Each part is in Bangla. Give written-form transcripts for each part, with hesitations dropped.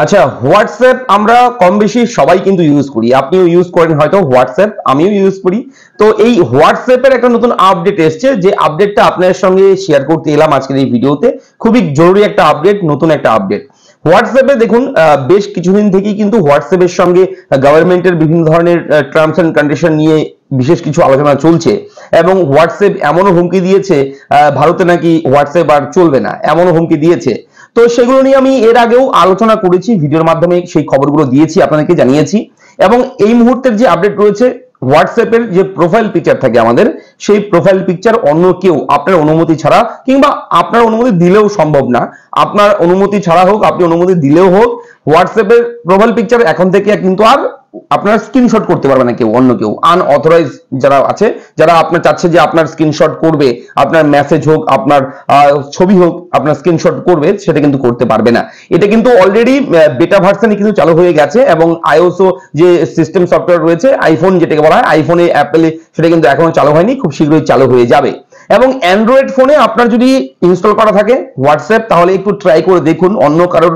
আচ্ছা, হোয়াটসঅ্যাপ আমরা কম বেশি সবাই কিন্তু ইউজ করি। আপনিও ইউজ করেন হয়তো হোয়াটসঅ্যাপ, আমিও ইউজ করি। তো এই হোয়াটসঅ্যাপের একটা নতুন আপডেট এসেছে, যে আপডেটটা আপনাদের সঙ্গে শেয়ার করতে এলাম আজকের এই ভিডিওতে। খুবই জরুরি একটা আপডেট, নতুন একটা আপডেট। হোয়াটসঅ্যাপে দেখুন, বেশ কিছুদিন থেকেই কিন্তু হোয়াটসঅ্যাপের সঙ্গে গভর্নমেন্টের বিভিন্ন ধরনের টার্মস এন্ড কন্ডিশন নিয়ে বিশেষ কিছু আলোচনা চলছে, এবং হোয়াটসঅ্যাপ এমনও হুমকি দিয়েছে ভারতে নাকি হোয়াটসঅ্যাপ আর চলবে না, এমনও হুমকি দিয়েছে। তো সেগুলো নিয়ে আমি এর আগেও আলোচনা করেছি, ভিডিওর মাধ্যমে সেই খবরগুলো দিয়েছি, আপনাদেরকে জানিয়েছি। এবং এই মুহূর্তের যে আপডেট রয়েছে, হোয়াটসঅ্যাপের যে প্রোফাইল পিকচার থাকে আমাদের, সেই প্রোফাইল পিকচার অন্য কেউ আপনার অনুমতি ছাড়া, কিংবা আপনার অনুমতি দিলেও সম্ভব না, আপনার অনুমতি ছাড়া হোক, আপনি অনুমতি দিলেও হোক, হোয়াটসঅ্যাপের প্রোফাইল পিকচার এখন থেকে কিন্তু আর আপনার স্ক্রিনশট করতে পারবে না কেউ, অন্য কেউ আনঅথরাইজ যারা আছে, যারা আপনার চাচ্ছে যে আপনার স্ক্রিনশট করবে, আপনার মেসেজ হোক, আপনার ছবি হোক, আপনার স্ক্রিনশট করবে, সেটা কিন্তু করতে পারবে না। এটা কিন্তু অলরেডি বেটা ভার্সনে কিন্তু চালু হয়ে গেছে, এবং আইওএসও যে সিস্টেম সফটওয়্যার রয়েছে, আইফোন যেটাকে বলা হয়, আইফোনে, অ্যাপেলে সেটা কিন্তু এখনো চালু হয়নি, খুব শীঘ্রই চালু হয়ে যাবে। এবং অ্যান্ড্রয়েড ফোনে আপনার যদি ইনস্টল করা থাকে হোয়াটসঅ্যাপ, তাহলে একটু ট্রাই করে দেখুন অন্য কারোর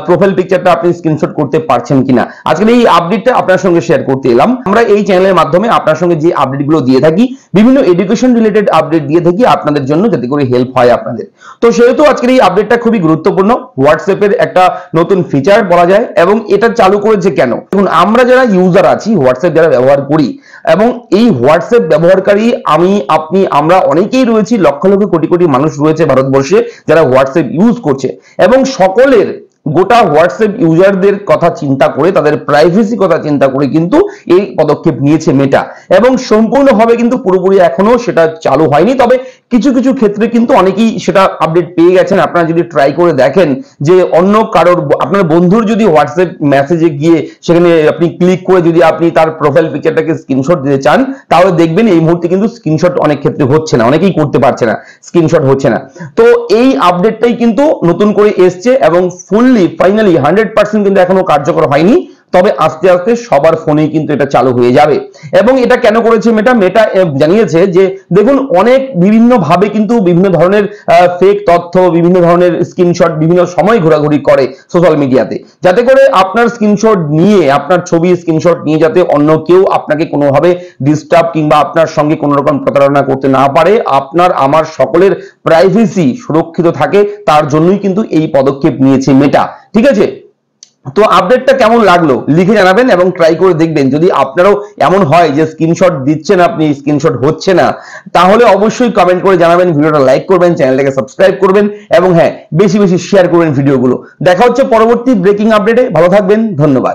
প্রোফাইল পিকচারটা আপনি স্ক্রিনশট করতে পারছেন কিনা। আজকে এই আপডেটটা আপনার সঙ্গে শেয়ার করতে এলাম। আমরা এই চ্যানেলের মাধ্যমে আপনার সঙ্গে যে আপডেটগুলো দিয়ে থাকি, বিভিন্ন এডুকেশন রিলেটেড আপডেট দিয়ে থাকি আপনাদের জন্য, যাতে করে হেল্প হয় আপনাদের। তো সেহেতু আজকের এই আপডেটটা খুবই গুরুত্বপূর্ণ, হোয়াটসঅ্যাপের একটা নতুন ফিচার বলা যায়। এবং এটা চালু করেছে কেন? দেখুন, আমরা যারা ইউজার আছি, হোয়াটসঅ্যাপ যারা ব্যবহার করি, এবং এই হোয়াটসঅ্যাপ ব্যবহারকারী আমি, আপনি, আমরা অনেকেই রয়েছি, লক্ষ লক্ষ কোটি কোটি মানুষ রয়েছে ভারতবর্ষে যারা হোয়াটসঅ্যাপ ইউজ করছে। এবং সকলের, গোটা হোয়াটসঅ্যাপ ইউজারদের কথা চিন্তা করে, তাদের প্রাইভেসি কথা চিন্তা করে কিন্তু এই পদক্ষেপ নিয়েছে মেটা। এবং সম্পূর্ণভাবে কিন্তু পুরোপুরি এখনো সেটা চালু হয়নি, তবে কিছু কিছু ক্ষেত্রে কিন্তু অনেকেই সেটা আপডেট পেয়ে গেছেন। আপনারা যদি ট্রাই করে দেখেন, যে অন্য কারোর, আপনার বন্ধুর যদি হোয়াটসঅ্যাপ মেসেজে গিয়ে সেখানে আপনি ক্লিক করে যদি আপনি তার প্রোফাইল পিকচারটাকে স্ক্রিনশট দিতে চান, তাহলে দেখবেন এই মুহূর্তে কিন্তু স্ক্রিনশট অনেক ক্ষেত্রে হচ্ছে না, অনেকেই করতে পারছে না, স্ক্রিনশট হচ্ছে না। তো এই আপডেটটাই কিন্তু নতুন করে এসছে, এবং ফাইনালি 100% কিন্তু এখনো কার্যকর হয়নি, তবে আস্তে আস্তে সবার ফোনেই কিন্তু এটা চালু হয়ে যাবে। এবং এটা কেন করেছে মেটা জানিয়েছে যে দেখুন, অনেক বিভিন্ন ভাবে কিন্তু বিভিন্ন ধরনের ফেক তথ্য, বিভিন্ন ধরনের স্ক্রিনশট বিভিন্ন সময় ঘোরাঘুরি করে সোশ্যাল মিডিয়াতে, যাতে করে আপনার স্ক্রিনশট নিয়ে, আপনার ছবি স্ক্রিনশট নিয়ে যাতে অন্য কেউ আপনাকে কোনোভাবে ডিস্টার্ব কিংবা আপনার সঙ্গে কোনো রকম প্রতারণা করতে না পারে, আপনার আমার সকলের প্রাইভেসি সুরক্ষিত থাকে, তার জন্যই কিন্তু এই পদক্ষেপ নিয়েছে মেটা। ঠিক আছে? তো আপডেটটা কেমন লাগলো লিখে জানাবেন, এবং ট্রাই করে দেখবেন। যদি আপনারাও এমন হয় যে স্ক্রিনশট দিচ্ছেন আপনি, স্ক্রিনশট হচ্ছে না, তাহলে অবশ্যই কমেন্ট করে জানাবেন, ভিডিওটা লাইক করবেন, চ্যানেলটাকে সাবস্ক্রাইব করবেন, এবং হ্যাঁ, বেশি বেশি শেয়ার করবেন ভিডিওগুলো। দেখা হচ্ছে পরবর্তী ব্রেকিং আপডেটে। ভালো থাকবেন, ধন্যবাদ।